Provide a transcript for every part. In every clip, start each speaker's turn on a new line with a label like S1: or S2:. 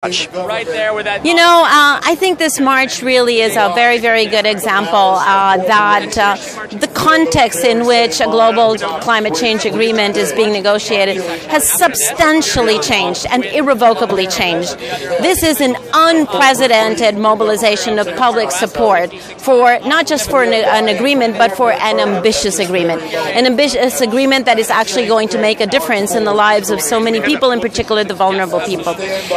S1: Right there with that.
S2: I think this march really is a very, very good example that the context in which a global climate change agreement is being negotiated has substantially changed and irrevocably changed. This is an unprecedented mobilization of public support for not just for an agreement, but for an ambitious agreement. An ambitious agreement that is actually going to make a difference in the lives of so many people, in particular the vulnerable people.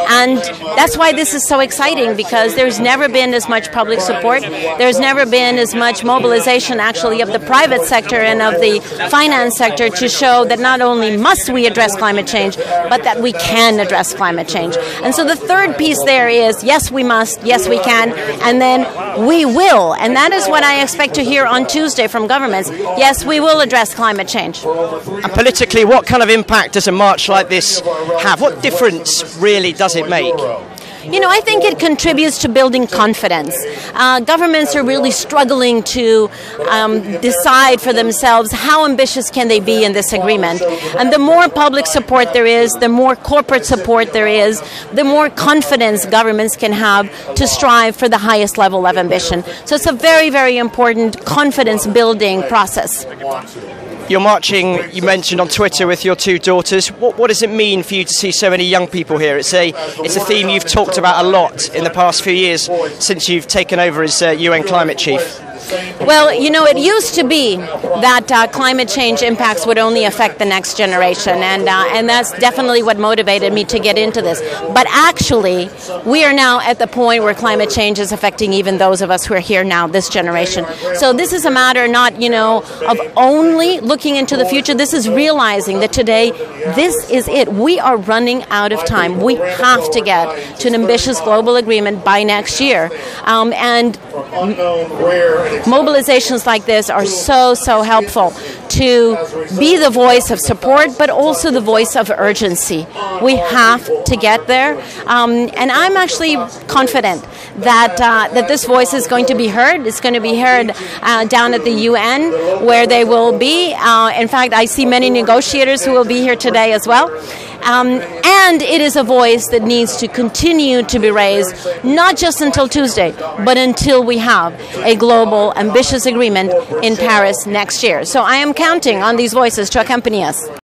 S2: And that's why this is so exciting, because there's never been as much public support. There's never been as much mobilization actually of the private sector and of the finance sector to show that not only must we address climate change, but that we can address climate change. And so the third piece there is, yes, we must, yes, we can, and then we will. And that is what I expect to hear on Tuesday from governments. Yes, we will address climate change.
S1: And politically, what kind of impact does a march like this have? What difference really does it make?
S2: I think it contributes to building confidence. Governments are really struggling to decide for themselves how ambitious can they be in this agreement. And the more public support there is, the more corporate support there is, the more confidence governments can have to strive for the highest level of ambition. So it's a very, very important confidence-building process.
S1: You're marching, you mentioned, on Twitter with your two daughters. What does it mean for you to see so many young people here? It's a theme you've talked about a lot in the past few years since you've taken over as UN climate chief.
S2: Well, it used to be that climate change impacts would only affect the next generation, and that's definitely what motivated me to get into this. But actually, we are now at the point where climate change is affecting even those of us who are here now, this generation. So this is a matter not, of only looking into the future. This is realizing that today, this is it. We are running out of time. We have to get to an ambitious global agreement by next year. And mobilizations like this are so helpful to be the voice of support, but also the voice of urgency. We have to get there, and I'm actually confident that this voice is going to be heard. It's going to be heard down at the UN, where they will be. In fact, I see many negotiators who will be here today as well. And it is a voice that needs to continue to be raised, not just until Tuesday, but until we have a global, ambitious agreement in Paris next year. So I am counting on these voices to accompany us.